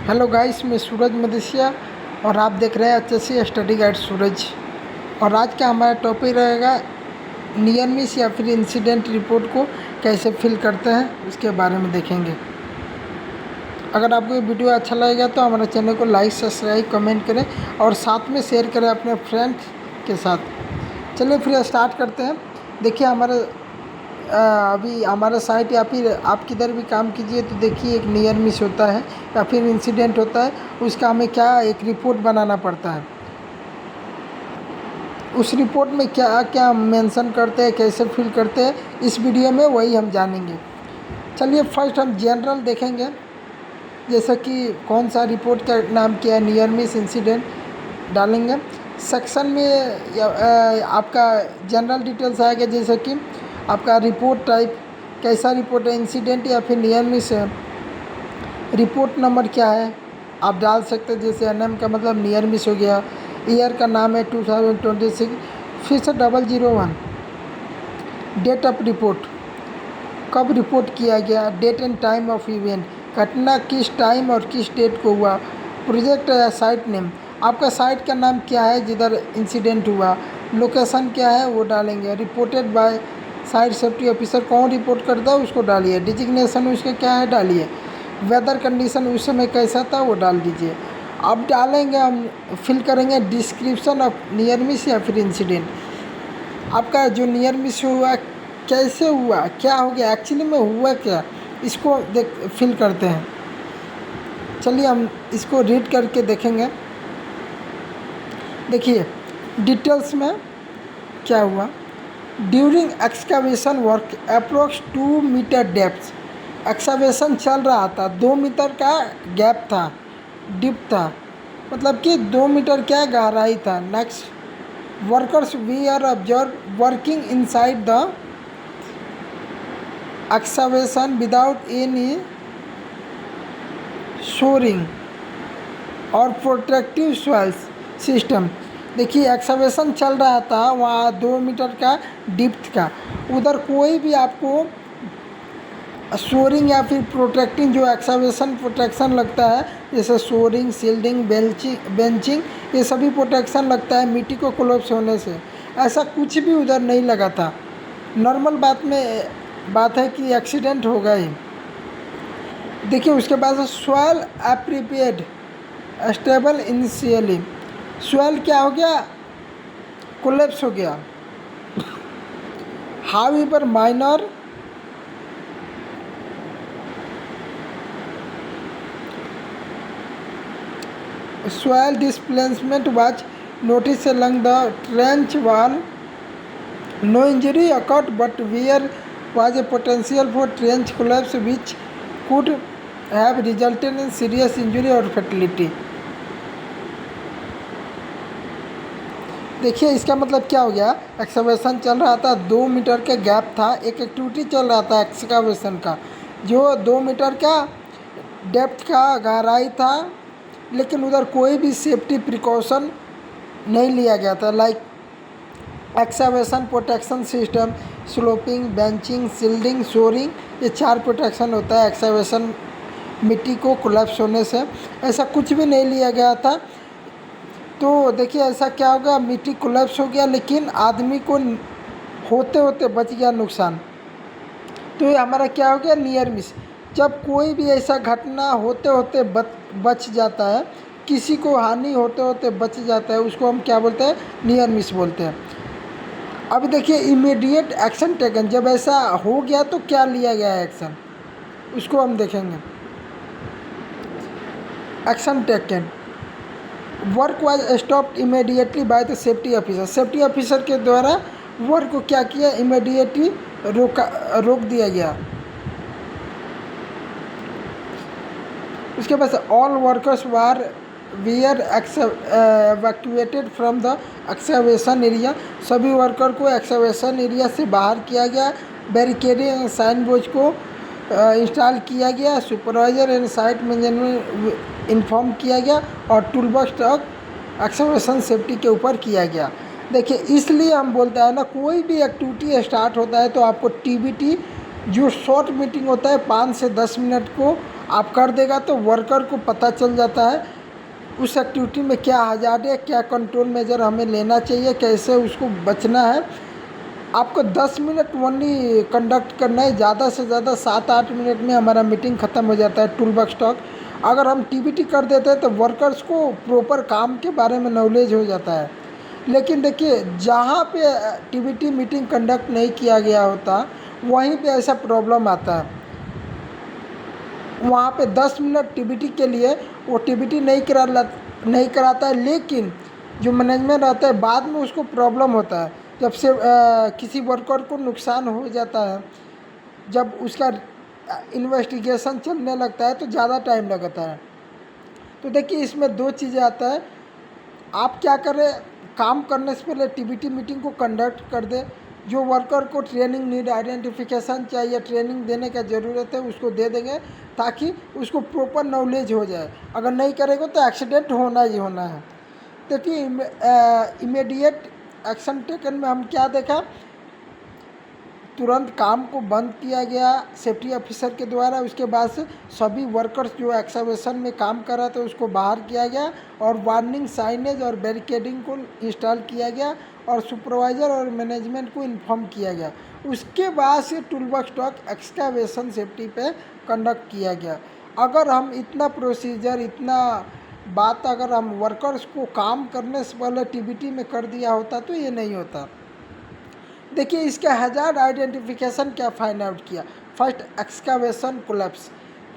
Hello guys, मैं सूरज मदेशिया और आप देख रहे हैं HSC स्टडी गाइड सूरज। और आज का हमारा टॉपिक रहेगा नियर मिस या फिर इंसिडेंट रिपोर्ट को कैसे फिल करते हैं, उसके बारे में देखेंगे। अगर आपको ये वीडियो अच्छा लगेगा तो हमारे चैनल को लाइक, सब्सक्राइब, कमेंट करें और साथ में शेयर करें अपने फ्रेंड्स के साथ। चलिए फिर स्टार्ट करते हैं। देखिए अभी हमारा साइट या फिर आप किधर भी काम कीजिए तो देखिए एक नियर मिस होता है या फिर इंसिडेंट होता है, उसका हमें क्या एक रिपोर्ट बनाना पड़ता है। उस रिपोर्ट में क्या क्या मेंशन करते हैं, कैसे फिल करते हैं, इस वीडियो में वही हम जानेंगे। चलिए फर्स्ट हम जनरल देखेंगे, जैसे कि कौन सा रिपोर्ट का नाम क्या है, नियर मिस इंसिडेंट डालेंगे। सेक्शन में आपका जनरल डिटेल्स आएगा, जैसे कि आपका रिपोर्ट टाइप कैसा रिपोर्ट है, इंसिडेंट या फिर नियर मिस है। रिपोर्ट नंबर क्या है आप डाल सकते हैं, जैसे NM का मतलब नियर मिस हो गया। ईयर का नाम है 2026, फिर से 001। डेट ऑफ रिपोर्ट, कब रिपोर्ट किया गया। Date and time of event, घटना किस टाइम और किस डेट को हुआ। प्रोजेक्ट या साइट नेम, आपका साइट का नाम क्या है जिधर इंसिडेंट हुआ। लोकेशन क्या है वो डालेंगे। Reported by site safety officer, कौन रिपोर्ट करता है उसको डालिए। डिजिग्नेशन उसका क्या है डालिए। वेदर कंडीशन उस समय कैसा था वो डाल दीजिए। अब डालेंगे हम फिल करेंगे डिस्क्रिप्शन ऑफ नियर मिस या फिर इंसिडेंट। आपका जो नियर मिस हुआ कैसे हुआ, क्या हो गया, एक्चुअली में हुआ क्या, इसको फिल करते हैं। चलिए हम इसको रीड करके देखेंगे। देखिए डिटेल्स में क्या हुआ। During excavation work approx 2 metre depth, excavation चल रहा था, 2 मीटर का गैप था, डिप था, मतलब कि 2 मीटर क्या गहराई था। Next, workers we are observe working inside the excavation without any shoring और प्रोटेक्टिव सॉइल्स सिस्टम। देखिए एक्सकावेशन चल रहा था, वहाँ 2 मीटर का डिप्थ का, उधर कोई भी आपको शोरिंग या फिर प्रोटेक्टिंग जो एक्सकावेशन प्रोटेक्शन लगता है, जैसे शोरिंग, सील्डिंग, बेंचिंग, ये सभी प्रोटेक्शन लगता है मिट्टी को कोलैप्स होने से। ऐसा कुछ भी उधर नहीं लगा था। नॉर्मल बात है कि एक्सीडेंट होगा ही। देखिए उसके बाद सॉइल अप्रिपेयर्ड स्टेबल इनिशियली, सॉइल क्या हो गया, कोलैप्स हो गया। However minor soil displacement was noticed along the trench wall. No injury occurred, but there was a potential for trench collapse which could have resulted in serious injury or fatality. देखिए इसका मतलब क्या हो गया, excavation चल रहा था, 2 metre का गैप था, एक एक्टिविटी चल रहा था एक्सकावेशन का, जो 2 मीटर का डेप्थ का गहराई था, लेकिन उधर कोई भी सेफ्टी प्रिकॉशन नहीं लिया गया था। Like excavation protection system, sloping, benching, shielding, shoring, ये 4 प्रोटेक्शन होता है एक्सकावेशन मिट्टी को कोलैप्स होने से। ऐसा कुछ भी नहीं लिया गया था। तो देखिए ऐसा क्या होगा, मिट्टी कोलैप्स हो गया लेकिन आदमी को होते होते बच गया नुकसान। तो ये हमारा क्या हो गया, नियर मिस। जब कोई भी ऐसा घटना होते होते बच जाता है, किसी को हानि होते होते बच जाता है, उसको हम क्या बोलते हैं, नियर मिस बोलते हैं। अब देखिए इमीडिएट एक्शन टेकन, जब ऐसा हो गया तो क्या लिया गया एक्शन, उसको हम देखेंगे। Action taken, work was stopped immediately by the safety officer, safety officer के द्वारा वर्क को क्या किया, इमीडिएटली रोक दिया गया। उसके बाद all workers were evacuated from the excavation area, सभी वर्कर को एक्सकावेशन एरिया से बाहर किया गया। बैरिकेडिंग साइन बोर्ड को इंस्टॉल किया गया। Supervisor and site management inform किया गया और टूल बॉक्स तक एक्सकावेशन सेफ्टी के ऊपर किया गया। देखिए इसलिए हम बोलते हैं ना, कोई भी एक्टिविटी स्टार्ट होता है तो आपको TBT जो शॉर्ट मीटिंग होता है 5 से 10 मिनट को आप कर देगा तो वर्कर को पता चल जाता है उस एक्टिविटी में क्या हजार्ड है, क्या कंट्रोल मेजर हमें लेना चाहिए, कैसे उसको बचना है। आपको 10 मिनट ओनली कंडक्ट करना है, ज़्यादा से ज़्यादा 7-8 मिनट में हमारा मीटिंग ख़त्म हो जाता है टूल बॉक्स टॉक। अगर हम टीबीटी कर देते हैं तो वर्कर्स को प्रॉपर काम के बारे में नॉलेज हो जाता है। लेकिन देखिए जहाँ पे टीबीटी मीटिंग कंडक्ट नहीं किया गया होता वहीं पे ऐसा प्रॉब्लम आता है। वहाँ पे 10 मिनट टीबीटी के लिए वो टीबीटी नहीं कराता है, लेकिन जो मैनेजमेंट रहता है बाद में उसको प्रॉब्लम होता है। जब से किसी वर्कर को नुकसान हो जाता है, जब उसका इन्वेस्टिगेशन चलने लगता है तो ज़्यादा टाइम लगता है। तो देखिए इसमें दो चीज़ें आता है। आप क्या करें, काम करने से पहले टीबीटी मीटिंग को कंडक्ट कर दे। जो वर्कर को ट्रेनिंग नीड आइडेंटिफिकेशन चाहिए, ट्रेनिंग देने का ज़रूरत है, उसको दे देंगे ताकि उसको प्रॉपर नॉलेज हो जाए। अगर नहीं करेगा तो एक्सीडेंट होना ही होना है। देखिए इमीडिएट एक्शन टेकन में हम क्या देखा, तुरंत काम को बंद किया गया सेफ्टी ऑफिसर के द्वारा। उसके बाद से सभी वर्कर्स जो एक्सकवेशन में काम कर रहे थे उसको बाहर किया गया और वार्निंग साइनेज और बैरिकेडिंग को इंस्टॉल किया गया और सुपरवाइज़र और मैनेजमेंट को इन्फॉर्म किया गया। उसके बाद से tool box talk excavation safety पे कंडक्ट किया गया। अगर हम इतना प्रोसीजर, इतना बात अगर हम वर्कर्स को काम करने से पहले टीबीटी में कर दिया होता तो ये नहीं होता। देखिए इसका हजार्ड आइडेंटिफिकेशन क्या फाइंड आउट किया। First, excavation collapse.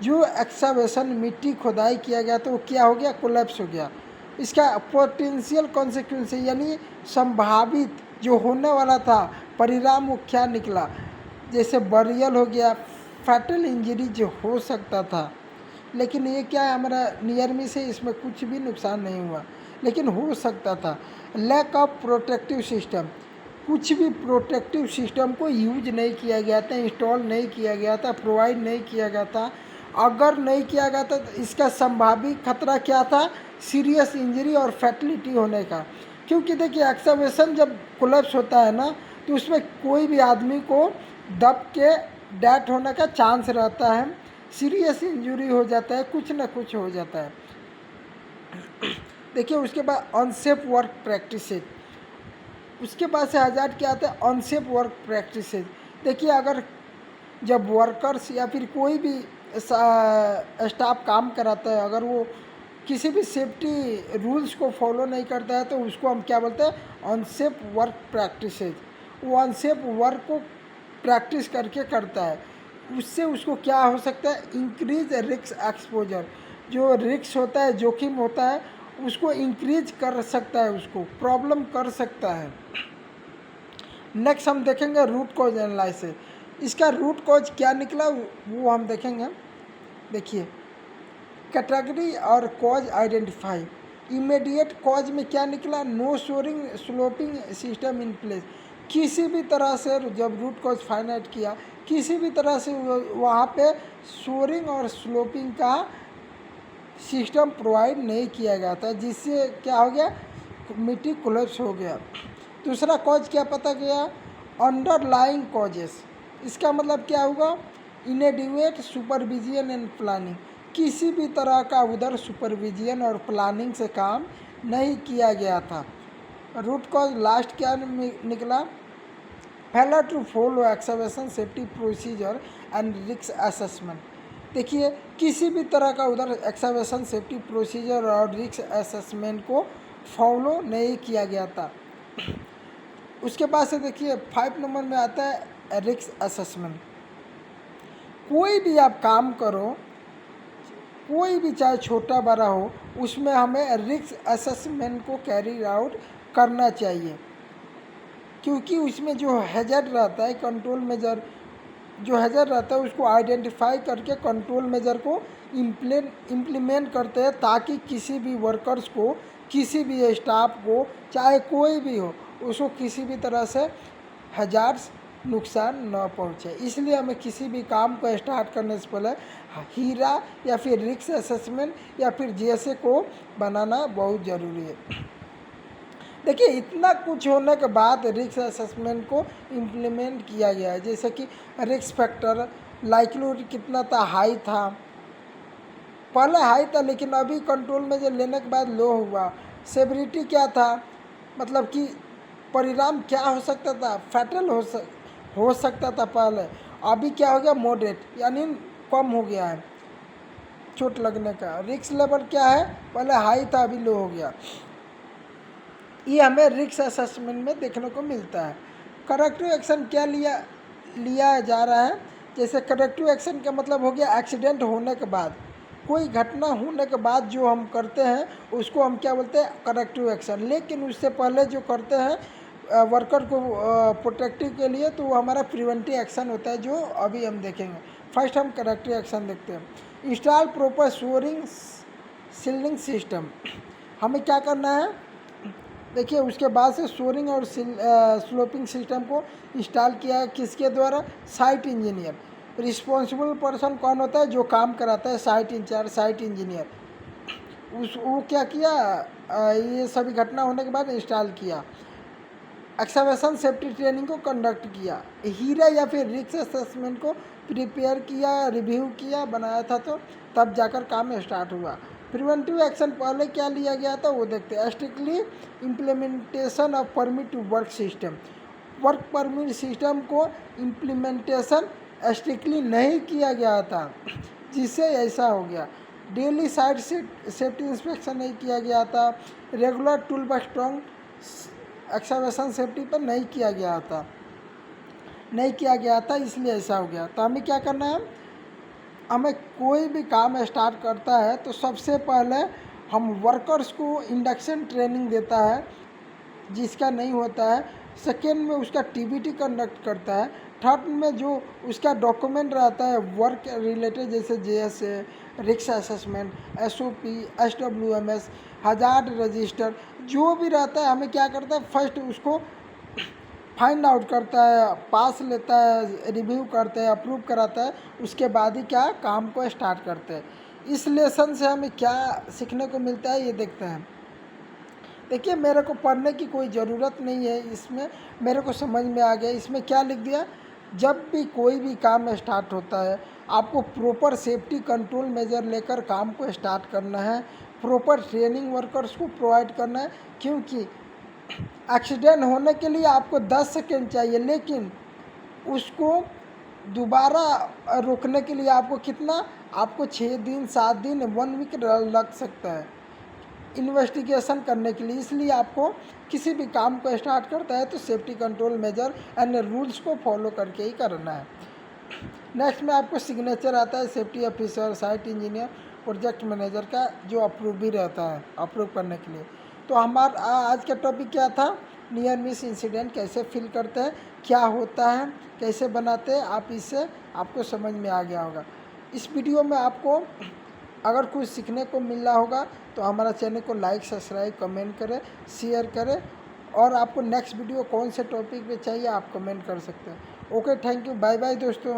जो एक्सकावेशन मिट्टी खुदाई किया गया तो वो क्या हो गया, कोलैप्स हो गया। इसका पोटेंशियल कॉन्सिक्वेंस यानी संभावित जो होने वाला था परिणाम वो क्या निकला, जैसे बरियल हो गया, फैटल इंजरी जो हो सकता था। लेकिन ये क्या है, हमारा नियर मिस है, इसमें कुछ भी नुकसान नहीं हुआ लेकिन हो सकता था। लैक ऑफ प्रोटेक्टिव सिस्टम, कुछ भी प्रोटेक्टिव सिस्टम को यूज नहीं किया गया था, इंस्टॉल नहीं किया गया था, प्रोवाइड नहीं किया गया था। अगर नहीं किया गया था तो इसका संभावित खतरा क्या था, सीरियस इंजरी और फैटलिटी होने का। क्योंकि देखिए एक्सकवेशन जब कोलैप्स होता है ना तो उसमें कोई भी आदमी को दब के डेथ होने का चांस रहता है, सीरियस इंजरी हो जाता है, कुछ ना कुछ हो जाता है। देखिए उसके बाद अनसेफ वर्क प्रैक्टिसेज, उसके बाद से हजार्ड क्या आता है, अनसेफ वर्क प्रैक्टिसेज। देखिए अगर जब वर्कर्स या फिर कोई भी स्टाफ काम कराता है, अगर वो किसी भी सेफ्टी रूल्स को फॉलो नहीं करता है तो उसको हम क्या बोलते हैं, अनसेफ वर्क प्रैक्टिसेज। वो अनसेफ वर्क को प्रैक्टिस करके करता है, उससे उसको क्या हो सकता है, इंक्रीज रिस्क एक्सपोजर। जो रिस्क होता है, जोखिम होता है, उसको इंक्रीज कर सकता है, उसको प्रॉब्लम कर सकता है। नेक्स्ट हम देखेंगे रूट कॉज एनालिसिस। इसका रूट कॉज क्या निकला वो हम देखेंगे। देखिए कैटेगरी और कॉज आइडेंटिफाई। इमीडिएट कॉज में क्या निकला, no shoring sloping system in place. किसी भी तरह से जब रूट कॉज फाइंड आउट किया, किसी भी तरह से वहाँ पे शोरिंग और स्लोपिंग का सिस्टम प्रोवाइड नहीं किया गया था, जिससे क्या हो गया, मिट्टी कोलैप्स हो गया। दूसरा कॉज क्या पता गया, अंडरलाइंग कॉजेस। इसका मतलब क्या होगा, इनएडिक्वेट सुपरविजन एंड प्लानिंग। किसी भी तरह का उधर सुपरविजन और प्लानिंग से काम नहीं किया गया था। रूट कॉज लास्ट क्या निकला, failure to follow excavation safety procedure and risk assessment. देखिए किसी भी तरह का उधर एक्सकवेशन सेफ्टी प्रोसीजर और रिस्क असेसमेंट को फॉलो नहीं किया गया था। उसके बाद से देखिए 5 नंबर में आता है रिस्क असेसमेंट। कोई भी आप काम करो, कोई भी चाहे छोटा बड़ा हो, उसमें हमें रिस्क असेसमेंट को कैरी आउट करना चाहिए। क्योंकि उसमें जो हैजर्ड रहता है, कंट्रोल मेजर जो हैजर्ड रहता है उसको आइडेंटिफाई करके कंट्रोल मेजर को इम्प्लीमेंट करते हैं, ताकि किसी भी वर्कर्स को, किसी भी स्टाफ को, चाहे कोई भी हो, उसको किसी भी तरह से हैजर्ड्स नुकसान न पहुंचे। इसलिए हमें किसी भी काम को स्टार्ट करने से पहले हीरा या फिर रिस्क असेसमेंट या फिर जीएसए को बनाना बहुत ज़रूरी है। देखिए इतना कुछ होने के बाद रिस्क असेसमेंट को इम्प्लीमेंट किया गया है, जैसे कि रिस्क फैक्टर, लाइक्लीहुड कितना था, हाई था, पहले हाई था लेकिन अभी कंट्रोल में जो लेने के बाद लो हुआ। सेवरिटी क्या था, मतलब कि परिणाम क्या हो सकता था, फैटल हो सकता था पहले, अभी क्या हो गया, मॉडरेट यानी कम हो गया है चोट लगने का। रिस्क लेवल क्या है, पहले हाई था अभी लो हो गया। ये हमें रिस्क असेसमेंट में देखने को मिलता है। करेक्टिव एक्शन क्या लिया जा रहा है, जैसे करेक्टिव एक्शन का मतलब हो गया एक्सीडेंट होने के बाद, कोई घटना होने के बाद जो हम करते हैं उसको हम क्या बोलते हैं, करेक्टिव एक्शन। लेकिन उससे पहले जो करते हैं वर्कर को प्रोटेक्टिव के लिए, तो वो हमारा प्रिवेंटिव एक्शन होता है, जो अभी हम देखेंगे। फर्स्ट हम करेक्टिव एक्शन देखते हैं। Install proper shoring sealing system, हमें क्या करना है, देखिए उसके बाद से सोरिंग और स्लोपिंग सिस्टम को इंस्टॉल किया है, किसके द्वारा, साइट इंजीनियर। रिस्पॉन्सिबल पर्सन कौन होता है, जो काम कराता है, साइट इंचार्ज, साइट इंजीनियर। वो क्या किया, ये सभी घटना होने के बाद इंस्टॉल किया। एक्सकवेशन सेफ्टी ट्रेनिंग को कंडक्ट किया, हीरा या फिर रिस्क असेसमेंट को प्रिपेयर किया, रिव्यू किया, बनाया था, तो तब जाकर काम स्टार्ट हुआ। प्रिवेंटिव एक्शन पहले क्या लिया गया था वो देखते हैं। Strictly implementation of permit to work system, work permit system को इम्प्लीमेंटेशन स्ट्रिक्टली नहीं किया गया था, जिससे ऐसा हो गया। डेली साइट सेफ्टी इंस्पेक्शन नहीं किया गया था। Regular tool box strong excavation safety पर नहीं किया गया था, इसलिए ऐसा हो गया। तो हमें क्या करना है, हमें कोई भी काम स्टार्ट करता है तो सबसे पहले हम वर्कर्स को इंडक्शन ट्रेनिंग देता है, जिसका नहीं होता है। सेकेंड में उसका टीबीटी कंडक्ट करता है। थर्ड में जो उसका डॉक्यूमेंट रहता है वर्क रिलेटेड, जैसे JSA, risk assessment, SOP, SWMS, hazard register, जो भी रहता है, हमें क्या करता है, फर्स्ट उसको फाइंड आउट करता है, पास लेता है, रिव्यू करते हैं, अप्रूव कराता है, उसके बाद ही क्या काम को स्टार्ट करते हैं। इस लेसन से हमें क्या सीखने को मिलता है, ये देखते हैं। देखिए मेरे को पढ़ने की कोई ज़रूरत नहीं है, इसमें मेरे को समझ में आ गया। इसमें क्या लिख दिया, जब भी कोई भी काम स्टार्ट होता है आपको प्रॉपर सेफ्टी कंट्रोल मेजर लेकर काम को स्टार्ट करना है, प्रॉपर ट्रेनिंग वर्कर्स को प्रोवाइड करना है, क्योंकि एक्सीडेंट होने के लिए आपको 10 सेकेंड चाहिए, लेकिन उसको दोबारा रोकने के लिए आपको कितना, आपको 6 दिन, 7 दिन, 1 वीक लग सकता है इन्वेस्टिगेशन करने के लिए। इसलिए आपको किसी भी काम को स्टार्ट करता है तो safety control measure and rules को फॉलो करके ही करना है। नेक्स्ट में आपको सिग्नेचर आता है safety officer, site engineer, project manager का, जो अप्रूव भी रहता है अप्रूव करने के लिए। तो हमारा आज का टॉपिक क्या था, नियर मिस इंसिडेंट कैसे फिल करते हैं, क्या होता है, कैसे बनाते हैं, आप इससे आपको समझ में आ गया होगा। इस वीडियो में आपको अगर कुछ सीखने को मिल रहा होगा तो हमारा चैनल को लाइक, सब्सक्राइब, कमेंट करें, शेयर करें, और आपको नेक्स्ट वीडियो कौन से टॉपिक पे चाहिए आप कमेंट कर सकते हैं। Okay, thank you, bye bye दोस्तों।